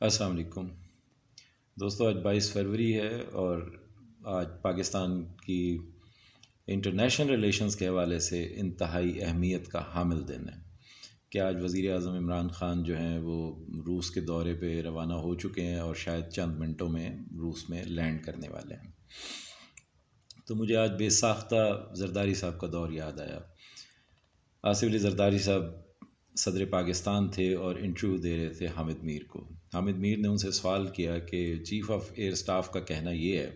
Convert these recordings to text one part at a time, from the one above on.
السلام علیکم دوستو، آج 22 فروری ہے اور آج پاکستان کی انٹرنیشنل ریلیشنز کے حوالے سے انتہائی اہمیت کا حامل دن ہے کہ آج وزیر اعظم عمران خان جو ہیں وہ روس کے دورے پہ روانہ ہو چکے ہیں اور شاید چند منٹوں میں روس میں لینڈ کرنے والے ہیں۔ تو مجھے آج بے ساختہ زرداری صاحب کا دور یاد آیا۔ آصف علی زرداری صاحب صدر پاکستان تھے اور انٹرویو دے رہے تھے حامد میر کو۔ حامد میر نے ان سے سوال کیا کہ چیف آف ایئر سٹاف کا کہنا یہ ہے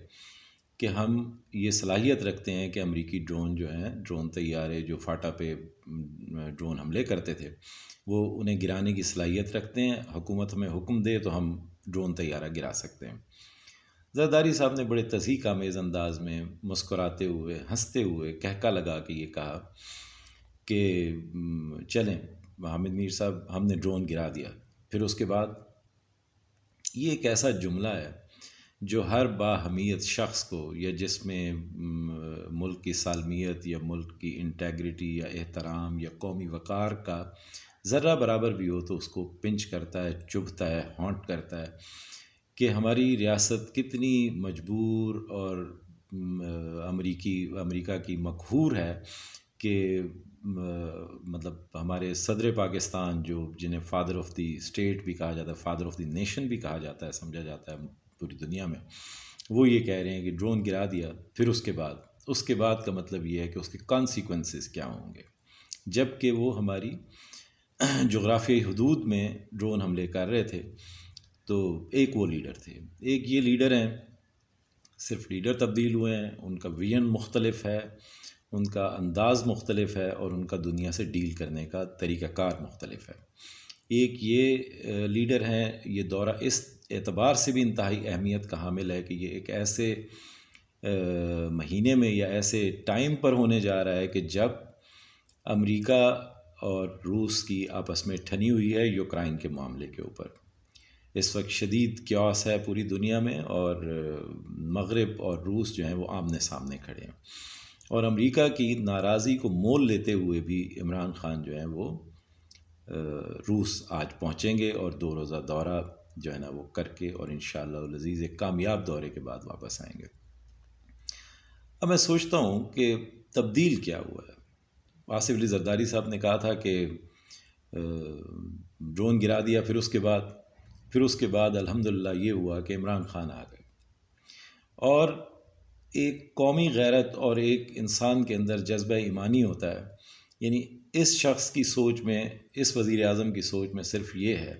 کہ ہم یہ صلاحیت رکھتے ہیں کہ امریکی ڈرون جو ہیں، ڈرون طیارے جو فاٹا پہ ڈرون حملے کرتے تھے، وہ انہیں گرانے کی صلاحیت رکھتے ہیں، حکومت ہمیں حکم دے تو ہم ڈرون طیارہ گرا سکتے ہیں۔ زرداری صاحب نے بڑے تضحیک آمیز انداز میں مسکراتے ہوئے ہنستے ہوئے کہکا لگا کے یہ کہا کہ چلیں حامد میر صاحب، ہم نے ڈرون گرا دیا۔ پھر اس کے بعد یہ ایک ایسا جملہ ہے جو ہر باہمیت شخص کو، یا جس میں ملک کی سالمیت یا ملک کی انٹیگریٹی یا احترام یا قومی وقار کا ذرہ برابر بھی ہو تو اس کو پنچ کرتا ہے، چبھتا ہے، ہانٹ کرتا ہے کہ ہماری ریاست کتنی مجبور اور امریکہ کی مقہور ہے کہ مطلب ہمارے صدر پاکستان جو جنہیں فادر آف دی اسٹیٹ بھی کہا جاتا ہے، فادر آف دی نیشن بھی کہا جاتا ہے، سمجھا جاتا ہے پوری دنیا میں، وہ یہ کہہ رہے ہیں کہ ڈرون گرا دیا۔ پھر اس کے بعد کا مطلب یہ ہے کہ اس کے کانسیکوینسز کیا ہوں گے، جب کہ وہ ہماری جغرافیائی حدود میں ڈرون حملے کر رہے تھے۔ تو ایک وہ لیڈر تھے، ایک یہ لیڈر ہیں، صرف لیڈر تبدیل ہوئے ہیں، ان کا ویژن مختلف ہے، ان کا انداز مختلف ہے، اور ان کا دنیا سے ڈیل کرنے کا طریقہ کار مختلف ہے۔ ایک یہ لیڈر ہیں، یہ دورہ اس اعتبار سے بھی انتہائی اہمیت کا حامل ہے کہ یہ ایک ایسے مہینے میں یا ایسے ٹائم پر ہونے جا رہا ہے کہ جب امریکہ اور روس کی آپس میں ٹھنی ہوئی ہے یوکرائن کے معاملے کے اوپر۔ اس وقت شدید کیوس ہے پوری دنیا میں، اور مغرب اور روس جو ہیں وہ آمنے سامنے کھڑے ہیں، اور امریکہ کی ناراضی کو مول لیتے ہوئے بھی عمران خان جو ہیں وہ روس آج پہنچیں گے اور 2 روزہ دورہ جو ہے نا وہ کر کے، اور انشاءاللہ العزیز ایک کامیاب دورے کے بعد واپس آئیں گے۔ اب میں سوچتا ہوں کہ تبدیل کیا ہوا ہے۔ آصف علی زرداری صاحب نے کہا تھا کہ ڈرون گرا دیا، پھر اس کے بعد الحمدللہ یہ ہوا کہ عمران خان آ گئے، اور ایک قومی غیرت اور ایک انسان کے اندر جذبہ ایمانی ہوتا ہے۔ یعنی اس شخص کی سوچ میں، اس وزیر اعظم کی سوچ میں صرف یہ ہے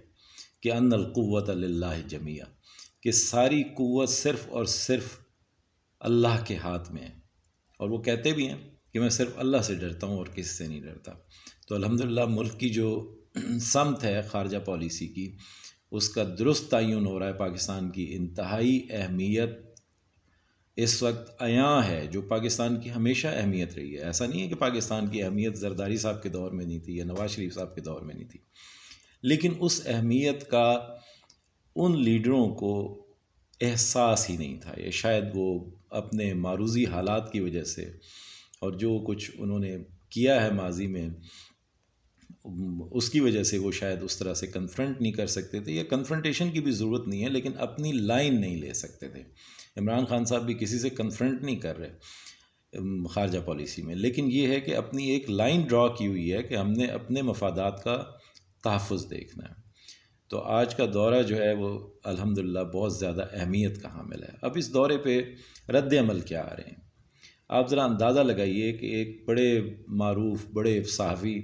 کہ ان القوت للہ جمیعا، کہ ساری قوت صرف اور صرف اللہ کے ہاتھ میں ہے، اور وہ کہتے بھی ہیں کہ میں صرف اللہ سے ڈرتا ہوں اور کسی سے نہیں ڈرتا۔ تو الحمدللہ ملک کی جو سمت ہے خارجہ پالیسی کی، اس کا درست تعین ہو رہا ہے۔ پاکستان کی انتہائی اہمیت اس وقت عیاں ہے، جو پاکستان کی ہمیشہ اہمیت رہی ہے۔ ایسا نہیں ہے کہ پاکستان کی اہمیت زرداری صاحب کے دور میں نہیں تھی یا نواز شریف صاحب کے دور میں نہیں تھی، لیکن اس اہمیت کا ان لیڈروں کو احساس ہی نہیں تھا، یا شاید وہ اپنے معروضی حالات کی وجہ سے اور جو کچھ انہوں نے کیا ہے ماضی میں، اس کی وجہ سے وہ شاید اس طرح سے کنفرنٹ نہیں کر سکتے تھے، یا کنفرنٹیشن کی بھی ضرورت نہیں ہے، لیکن اپنی لائن نہیں لے سکتے تھے۔ عمران خان صاحب بھی کسی سے کنفرنٹ نہیں کر رہے خارجہ پالیسی میں، لیکن یہ ہے کہ اپنی ایک لائن ڈرا کی ہوئی ہے کہ ہم نے اپنے مفادات کا تحفظ دیکھنا ہے۔ تو آج کا دورہ جو ہے وہ الحمدللہ بہت زیادہ اہمیت کا حامل ہے۔ اب اس دورے پہ رد عمل کیا آ رہے ہیں، آپ ذرا اندازہ لگائیے کہ ایک بڑے معروف بڑے صحافی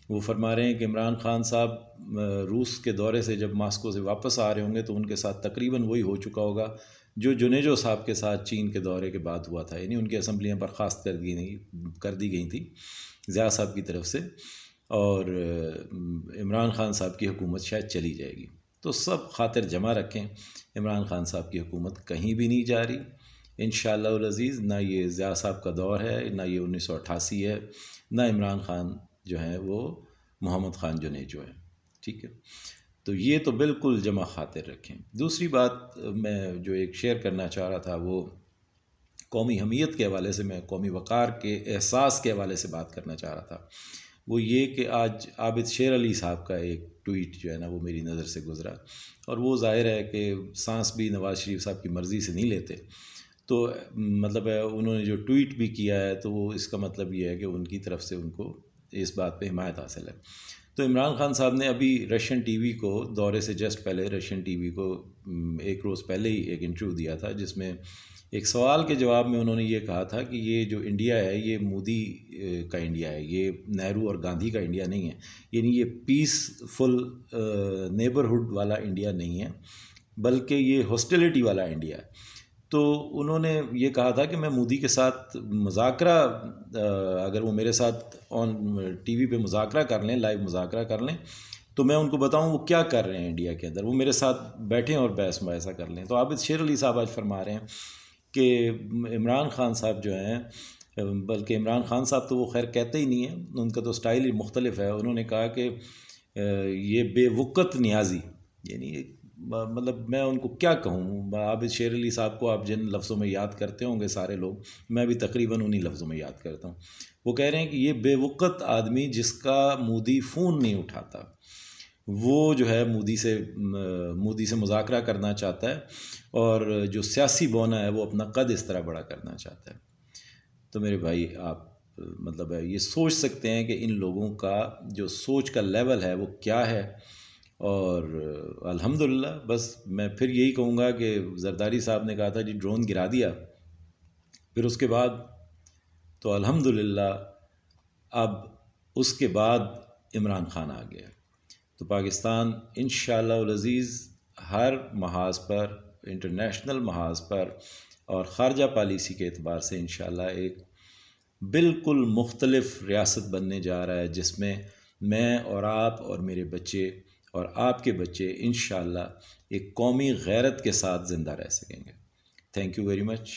وہ فرما رہے ہیں کہ عمران خان صاحب روس کے دورے سے جب ماسکو سے واپس آ رہے ہوں گے تو ان کے ساتھ تقریباً وہی ہو چکا ہوگا جو جنیجو صاحب کے ساتھ چین کے دورے کے بعد ہوا تھا، یعنی ان کی اسمبلیاں برخاست کر دی گئی تھیں ضیاء صاحب کی طرف سے، اور عمران خان صاحب کی حکومت شاید چلی جائے گی۔ تو سب خاطر جمع رکھیں، عمران خان صاحب کی حکومت کہیں بھی نہیں جا رہی انشاءاللہ العزیز۔ نہ یہ ضیاء صاحب کا دور ہے، نہ یہ 1988 ہے، نہ عمران خان جو ہیں وہ محمد خان جنیجو ہیں، ٹھیک ہے؟ تو یہ تو بالکل جمع خاطر رکھیں۔ دوسری بات میں جو ایک شیئر کرنا چاہ رہا تھا وہ قومی حمیت کے حوالے سے، میں قومی وقار کے احساس کے حوالے سے بات کرنا چاہ رہا تھا۔ وہ یہ کہ آج عابد شیر علی صاحب کا ایک ٹویٹ جو ہے نا وہ میری نظر سے گزرا، اور وہ ظاہر ہے کہ سانس بھی نواز شریف صاحب کی مرضی سے نہیں لیتے، تو مطلب ہے انہوں نے جو ٹویٹ بھی کیا ہے تو وہ اس کا مطلب یہ ہے کہ ان کی طرف سے ان کو اس بات پہ حمایت حاصل ہے۔ تو عمران خان صاحب نے ابھی رشین ٹی وی کو دورے سے جسٹ پہلے رشین ٹی وی کو ایک روز پہلے ہی ایک انٹرویو دیا تھا، جس میں ایک سوال کے جواب میں انہوں نے یہ کہا تھا کہ یہ جو انڈیا ہے یہ مودی کا انڈیا ہے، یہ نہرو اور گاندھی کا انڈیا نہیں ہے، یعنی یہ پیسفل نیبرہڈ والا انڈیا نہیں ہے، بلکہ یہ ہاسٹیلٹی والا انڈیا ہے۔ تو انہوں نے یہ کہا تھا کہ میں مودی کے ساتھ مذاکرہ، اگر وہ میرے ساتھ آن ٹی وی پہ مذاکرہ کر لیں، لائیو مذاکرہ کر لیں، تو میں ان کو بتاؤں وہ کیا کر رہے ہیں انڈیا کے اندر، وہ میرے ساتھ بیٹھیں اور بحث مباحثہ کر لیں۔ تو عابد شیر علی صاحب آج فرما رہے ہیں کہ عمران خان صاحب جو ہیں، بلکہ عمران خان صاحب تو وہ خیر کہتے ہی نہیں ہیں، ان کا تو سٹائل ہی مختلف ہے، انہوں نے کہا کہ یہ بے وقت نیازی، یعنی مطلب میں ان کو کیا کہوں، عابد شیر علی صاحب کو آپ جن لفظوں میں یاد کرتے ہوں گے سارے لوگ، میں بھی تقریباً انہی لفظوں میں یاد کرتا ہوں۔ وہ کہہ رہے ہیں کہ یہ بے وقت آدمی جس کا مودی فون نہیں اٹھاتا، وہ جو ہے مودی سے مذاکرہ کرنا چاہتا ہے، اور جو سیاسی بونا ہے وہ اپنا قد اس طرح بڑا کرنا چاہتا ہے۔ تو میرے بھائی آپ مطلب ہے یہ سوچ سکتے ہیں کہ ان لوگوں کا جو سوچ کا لیول ہے وہ کیا ہے، اور الحمدللہ بس میں پھر یہی کہوں گا کہ زرداری صاحب نے کہا تھا جی ڈرون گرا دیا، پھر اس کے بعد تو الحمدللہ اب اس کے بعد عمران خان آ گیا، تو پاکستان انشاءاللہ العزیز ہر محاذ پر، انٹرنیشنل محاذ پر اور خارجہ پالیسی کے اعتبار سے انشاءاللہ ایک بالکل مختلف ریاست بننے جا رہا ہے، جس میں میں اور آپ اور میرے بچے اور آپ کے بچے انشاءاللہ ایک قومی غیرت کے ساتھ زندہ رہ سکیں گے۔ Thank you very much.